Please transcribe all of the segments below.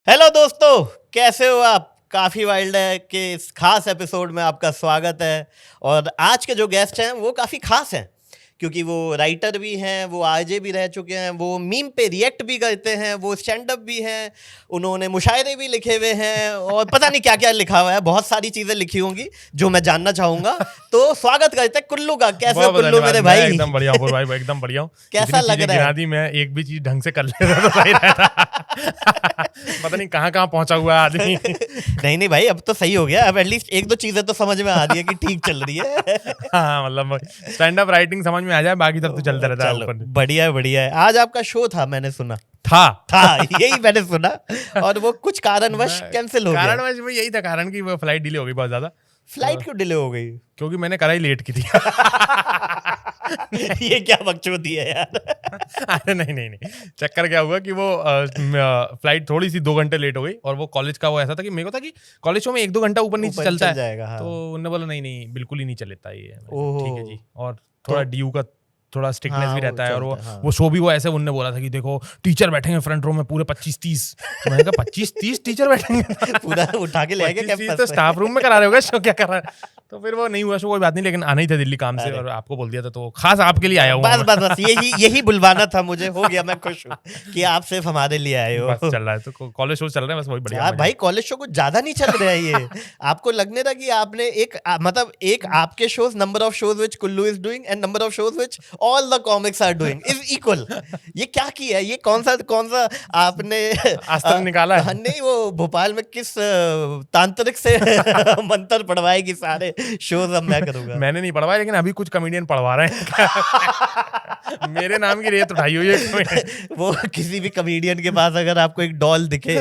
Hello दोस्तों, कैसे हो आप? काफ़ी वाइल्ड है के इस खास एपिसोड में आपका स्वागत है। और आज के जो गेस्ट हैं वो काफ़ी खास हैं, क्योंकि वो राइटर भी हैं, वो आरजे भी रह चुके हैं, वो मीम पे रिएक्ट भी करते हैं, वो स्टैंड अप भी हैं, उन्होंने मुशायरे भी लिखे हुए हैं और पता नहीं क्या क्या लिखा हुआ है। बहुत सारी चीज़ें लिखी होंगी जो मैं जानना चाहूँगा। तो स्वागत करते हैं कुल्लू का। कैसे हो बहुत कुल्लू मेरे धन्यवाद। भाई? मैं एकदम बढ़िया हूँ भाई, एकदम बढ़िया हूँ। कैसा इतनी लग चीजें रहा गिना है? दी, मैं एक भी चीज ढंग से कर लेता तो सही रहता। पता नहीं कहाँ कहाँ पहुंचा हुआ है आदमी। नहीं नहीं भाई, अब तो सही हो गया। अब एटलीस्ट एक दो चीज़ें तो समझ में आ रही है कि ठीक चल रही है। हाँ, मतलब स्टैंड अप राइटिंग समझ में आ जाए, बाकी सब तो चलता रहता है चलो, ऊपर। बढ़िया है बढ़िया है। आज आपका शो था, मैंने सुना था यही मैंने सुना। और वो कुछ कारणवश कैंसिल हो गया। कारणवश वो यही था कारण कि वो फ्लाइट डिले हो गई बहुत ज्यादा। फ्लाइट क्यों डिले हो गई? क्योंकि मैंने कराई लेट की थी। ये क्या बकचोदी है यार? अरे नहीं, चक्कर क्या हुआ कि वो फ्लाइट थोड़ी सी 2 घंटे लेट हो गई। और वो कॉलेज का वो ऐसा था कि मेरे को था कि कॉलेज शो में 1-2 घंटा ऊपर नीचे ऊपर चलता चल है। जाएगा, हाँ। तो उन्होंने बोला नहीं बिल्कुल ही नहीं चलता ये। ओहो। ठीक है जी। और थोड़ा डीयू का थोड़ा स्ट्रिक्टनेस हाँ, भी वो रहता है। और चलता है, हाँ। वो शो भी वो ऐसे उनने बोला था कि देखो टीचर बैठेंगे फ्रंट रो में पूरे 25-30। तो मैंने कहा 25-30 टीचर बैठेंगे? पूरा उठा के ले आएगा 25-30 कैंपस तो पे। स्टाफ रूम में करा रहे होगा शो, क्या कर रहा है? तो फिर वो नहीं हुआ शो, कोई बात नहीं। लेकिन आना ही था दिल्ली काम से, अरे। और आपको बोल दिया था, तो खास आपके लिए आया हूँ बस मैं। बस बस यही बुलवाना था मुझे। हो गया, मैं खुश हूँ कि आप सिर्फ हमारे लिए आए हो। बस चल रहा है, तो कॉलेज शो चल रहे हैं, बस वही बढ़िया यार मजा भाई, है। कॉलेज शो कुछ ज्यादा नहीं चल रहा है ये। आपको लगने था कि आपने मतलब एक आपके shows, number of shows which Kullu is doing and number of shows which all the comics are doing is equal. ये क्या किया है? ये कौन सा आपने अस्त्र निकाला है? नहीं, वो भोपाल में किस तांत्रिक से मंत्र पढ़वाएगी सारे शोज अब मैं करूंगा। मैंने नहीं पढ़वाया, लेकिन अभी कुछ कमेडियन पढ़वा रहे हैं। मेरे नाम की रेत उठाई हुई है। वो किसी भी कमेडियन के पास अगर आपको एक डॉल दिखे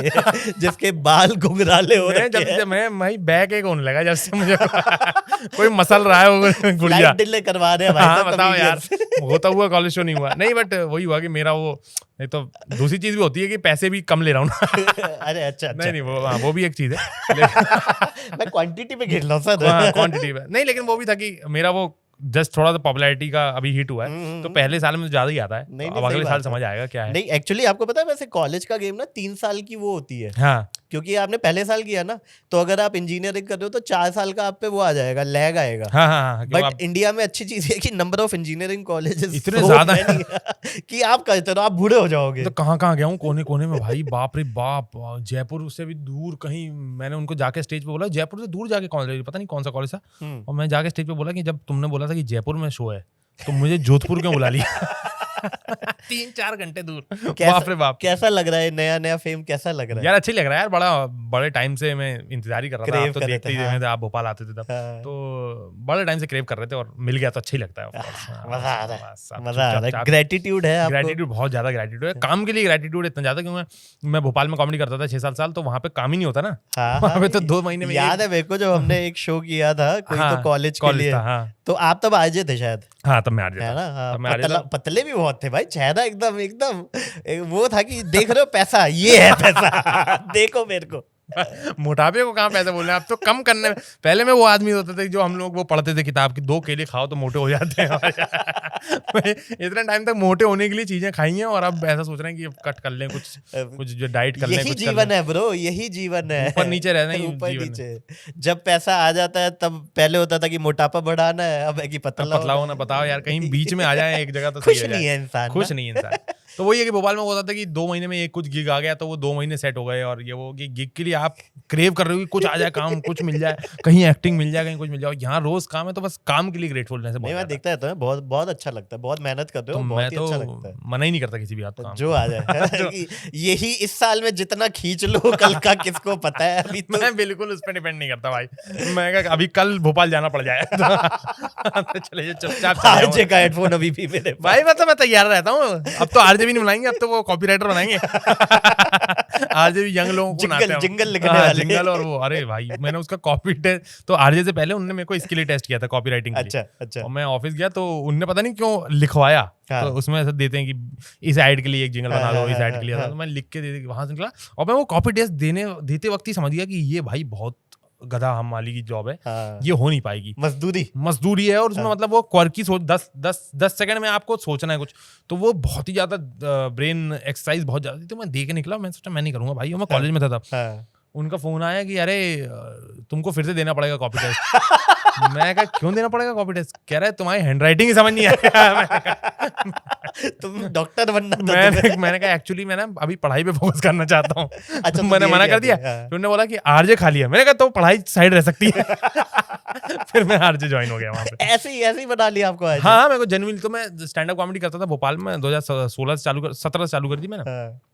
जिसके बाल घुंघराले हो मैं रखे जब हैं, से मैं भाई बैक एक होने लगा जब से मुझे कोई मसल रहा है वो गुड़िया। फ्लाइट डिले करवा रहे हैं भाई हाँ साहब बताओ यार, comedians। होता हुआ कॉलेज शो नहीं हुआ नहीं, बट वही हुआ कि मेरा वो नहीं तो दूसरी चीज भी होती है कि पैसे भी कम ले रहा हूँ ना। अरे अच्छा अच्छा। नहीं वो हाँ, वो भी एक चीज है। मैं क्वांटिटी पे घेर रहा हूँ सर। क्वांटिटी में नहीं, लेकिन वो भी था कि मेरा वो जस्ट थोड़ा सा पॉपुलैरिटी का अभी हिट हुआ है, तो पहले साल में तो ज्यादा ही आता है। नहीं, तो नहीं, अब सही अगले साल बात है। समझ आएगा क्या है। नहीं, एक्चुअली आपको पता है वैसे कॉलेज का गेम ना 3 साल की वो होती है। हाँ क्योंकि आपने पहले साल किया ना, तो अगर आप इंजीनियरिंग कर रहे हो तो 4 साल का आप पे वो आ जाएगा, लैग आएगा। हाँ, क्यों बट आप इंडिया में अच्छी चीज है कि नंबर ऑफ इंजीनियरिंग कॉलेजेस इतने ज्यादा कि आप करते रहो, आप बूढ़े हो जाओगे। तो कहाँ कहाँ गया हूँ कोने कोने में भाई, बाप रे बाप। जयपुर से भी दूर कहीं मैंने उनको जाके स्टेज पे बोला, जयपुर से दूर जाके कॉलेज, पता नहीं कौन सा कॉलेज था। और मैं जाके स्टेज पे बोला कि जब तुमने बोला था कि जयपुर में शो है, तो मुझे जोधपुर क्यों बुला लिया? 3-4 घंटे दूर, बाप रे बाप। कैसा लग रहा है नया नया फेम? कैसा लग रहा है यार अच्छा ही लग रहा है यार, बड़े टाइम से मैं इंतजार ही कर रहा था। Crave आप तो कर रहे देखते थे, ही हाँ। थे, आप भोपाल आते थे तब। हाँ। तो बड़े टाइम से क्रेव कर रहे थे, और मिल गया तो अच्छा ही लगता है। मजा आ रहा है, मजा आ रहा है। ग्रेटिट्यूड है आपको? ग्रेटिट्यूड, बहुत ज्यादा ग्रेटिट्यूड है। काम के लिए ग्रेटिट्यूड इतना ज्यादा, क्योंकि मैं भोपाल में कॉमेडी करता था 6-7 साल, तो वहाँ पे काम ही नहीं होता ना। हाँ, वहाँ पे हाँ, तो 2 महीने में याद है मेरे को जब हमने एक शो किया था कोई तो कॉलेज के लिए। तो आप तब आरजे थे शायद, हाँ तब मैं आ है जाता, ना? हाँ, तब मैं आ जाता। पतले भी बहुत थे भाई, चेहरा एकदम एकदम वो था कि देख रहे हो पैसा, ये है पैसा। देखो मेरे को। मोटापे को कहाँ पैसे बोल रहे हैं आप? तो कम करने में पहले मैं वो आदमी होता था जो हम लोग वो पढ़ते थे किताब की, 2 केले खाओ तो मोटे हो जाते हैं। इतना टाइम तक मोटे होने के लिए चीजें खाई हैं, और अब ऐसा सोच रहे हैं कि कट कर लें, कुछ जो डाइट कर लें। यही जीवन है ब्रो, यही जीवन है। ऊपर नीचे रहना ही ऊपर जीवन नीचे। जब पैसा आ जाता है तब पहले होता था कि मोटापा बढ़ाना है, अब है कि पतला होना। बताओ यार, कहीं बीच में आ जाए एक जगह तो खुश नहीं है इंसान, खुश नहीं है इंसान। तो वही है कि भोपाल में होता था कि 2 महीने में एक कुछ गिग आ गया, तो वो 2 महीने सेट हो गए। और ये वो कि गिग के लिए आप क्रेव कर रहे हो कि कुछ आ जाए काम, कुछ मिल जाए, कहीं एक्टिंग मिल जाए, कहीं कुछ मिल जाए। यहाँ रोज काम है, तो बस काम के लिए ग्रेटफुलनेस है। नहीं, मैं देखता रहता हूँ, बहुत बहुत अच्छा लगता है, बहुत मेहनत करते हो, तो बहुत मैं ही तो अच्छा लगता है। मना ही नहीं करता किसी भी बात काम। जो आ जाए। यही इस साल में जितना खींच लो, कल का किसको पता है? अभी तो मैं बिल्कुल उस पर डिपेंड नहीं करता भाई। मैं कहा अभी कल भोपाल जाना पड़ जाए तो चले चुपचाप आरजे का हेडफोन अभी भी मेरे पास। भाई मैं तैयार रहता हूँ। अब तो आरजे भी नहीं बनाएंगे, अब तो वो कॉपीराइटर बनाएंगे। आरजे भी यंग लोगों को बनाते हैं, जिंगल लिखने वाले। जिंगल। और वो अरे भाई, मैंने उसका कॉपी टेस्ट तो आरजे से पहले उन्होंने मेरे को इसके लिए टेस्ट किया था, कॉपी राइटिंग के लिए। अच्छा। और मैं ऑफिस गया तो उनने पता नहीं क्यों लिखवाया। हाँ। तो उसमें ऐसा देते हैं कि इस ऐड के लिए एक जिंगल बना दो, इस ऐड के लिए। तो मैं लिख के दे वहां से निकला, और मैं वो कॉपी टेस्ट देते वक्त ही समझ गया कि ये भाई बहुत गधा हम वाली की जॉब है, हाँ। ये हो नहीं पाएगी, मजदूरी है। और उसमें मतलब वो क्वर्की सोच 10 सेकंड में आपको सोचना है कुछ, तो वो बहुत ही ज्यादा ब्रेन एक्सरसाइज बहुत ज्यादा थी। तो मैं देख के निकला, मैं सोचा मैं नहीं करूंगा भाई। मैं कॉलेज में था तब, उनका फोन आया कि अरे तुमको फिर से देना पड़ेगा कॉपी टेस्ट। मैं कहा क्यों देना पड़ेगा कॉपी टेस्ट? कह रहा है तुम्हारी हैंडराइटिंग ही समझ नहीं आया। तुम डॉक्टर बनना था। मैंने कहा एक्चुअली मैं ना अभी पढ़ाई पे फोकस करना चाहता हूँ। अच्छा, तो मैंने मना कर दिया। फिर उन्होंने बोला कि आरजे खा लिया। मैंने कहा तो पढ़ाई साइड रह सकती है। फिर मैं आरजे ज्वाइन हो गया वहाँ पे। ऐसे ही बना लिया आपको? हाँ, मेरे को जेन्युइनली, तो मैं स्टैंड अप कॉमेडी करता था भोपाल में, 2017 से चालू कर दी मैंने।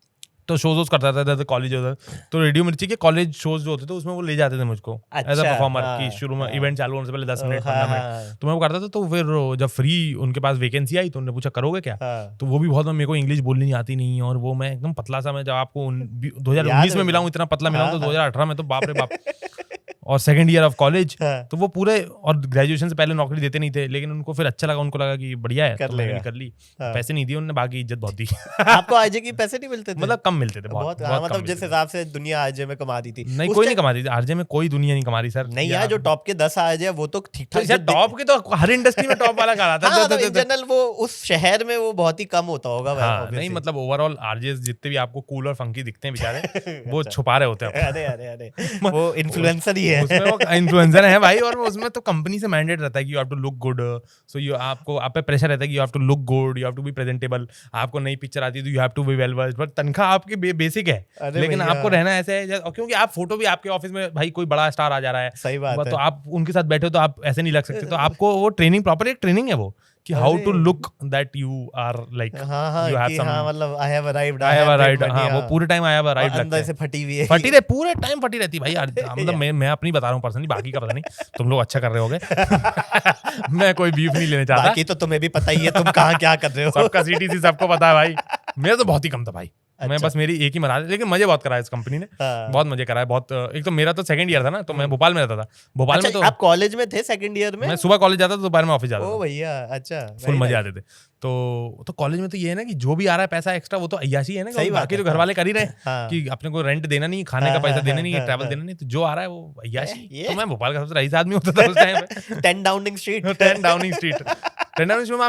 तो शोज करता था जैसे कॉलेज होता, तो रेडियो मिर्ची के कॉलेज शोज जो होते थे उसमें वो ले जाते थे मुझको एज अ परफॉर्मर की शुरू में इवेंट चालू होने से पहले 10 मिनट 15 मिनट, तो मैं वो करता था। तो फिर जब फ्री उनके पास वैकेंसी आई तो उन्होंने पूछा करोगे क्या? तो वो भी बहुत, मेरे को इंग्लिश बोलनी नहीं आती नहीं, और वो मैं एकदम पतला सा, मैं जब आपको 2019 में मिला हूँ इतना पतला मिला हूँ, तो 2018 में तो बाप रे बाप। और सेकंड ईयर ऑफ कॉलेज, तो वो पूरे, और ग्रेजुएशन से पहले नौकरी देते नहीं थे, लेकिन उनको फिर अच्छा लगा, उनको लगा कि बढ़िया है, तो मैंने कर ली। पैसे नहीं दिए उन्होंने, बाकी इज्जत बहुत दी। आपको आरजे की पैसे नहीं मिलते थे? मतलब कम मिलते थे, बहुत मतलब जिस हिसाब से दुनिया आरजे में कमा रही थी। नहीं, कोई नहीं कमा रही थी आरजे में, कोई दुनिया नहीं कमा रही सर। नहीं यार, जो टॉप के 10 आरजे वो तो ठीक ठाक। टॉप के तो हर इंडस्ट्री में टॉप वाला कहा था। इन जनरल वो उस शहर में वो बहुत ही कम होता होगा। नहीं मतलब ओवरऑल आरजे जितने भी आपको कूल और फंकी दिखते हैं बेचारे, वो छुपा रहे होते हैं। अरे वो इन्फ्लुएंसर ही है। उसमें वो इन्फ्लुएंसर है भाई, और उसमें तो कंपनी से मैंडेट रहता है कि you have to look good, so you आपको आप पे प्रेशर रहता है कि you have to look good, you have to be presentable. आपको नई पिक्चर आती है तो you have to be well versed, but तनख्वाह आपकी बेसिक है, लेकिन आपको रहना ऐसे है, क्योंकि आप फोटो भी आपके ऑफिस में भाई कोई बड़ा स्टार आ जा रहा है, सही बात है, तो आप उनके साथ बैठे हो तो आप ऐसे नहीं लग सकते, तो आपको वो ट्रेनिंग, प्रॉपर एक ट्रेनिंग है वो, कि how to look that you are like you have some, मतलब आई हैव अराइव्ड, हाँ, वो पूरे टाइम आई हैव अराइव्ड लगता है, अंदर से फटी हुई है, फटी रहे पूरे टाइम, फटी रहती भाई। मतलब मैं अपनी बता रहा हूँ पर्सनली, बाकी का पता नहीं, तुम लोग अच्छा कर रहे होगे। मैं कोई बीफ नहीं लेने चाहता, बाकी तो तुम्हें भी पता ही है तुम कहाँ क्या कर रहे हो। सबका सीटीसी सबको पता है भाई, मेरा तो बहुत ही कम था भाई। मैं बस मेरी एक ही मरा, लेकिन मजे बहुत कराया इस कंपनी ने, बहुत मजे कराए बहुत। एक तो मेरा तो सेकंड ईयर था ना, तो मैं भोपाल में रहता था। भोपाल में तो आप कॉलेज में थे सेकंड ईयर में? मैं सुबह कॉलेज जाता था, दोपहर में ऑफिस जाता था। ओ भैया, अच्छा, फुल मजे आते थे। तो कॉलेज में तो ये है ना कि जो भी आ रहा है पैसा एक्स्ट्रा, वो तो अय्याशी है ना, बाकी तो घर वाले कर ही रहे हैं कि अपने को रेंट देना नहीं, खाने का पैसा देना नहीं, ट्रैवल देना नहीं, तो जो आ रहा है वो अय्याशी। तो मैं भोपाल का सबसे रईस आदमी होता था उस टाइम। 10 डाउनिंग स्ट्रीट में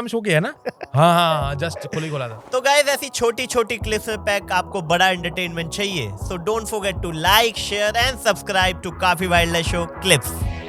शो किया है ना। हाँ, जस्ट खोला था। तो गाइस, ऐसी छोटी छोटी क्लिप्स में पैक आपको बड़ा एंटरटेनमेंट चाहिए, so don't forget to like, share and subscribe to काफी वाइल्ड लाइफ शो क्लिप्स।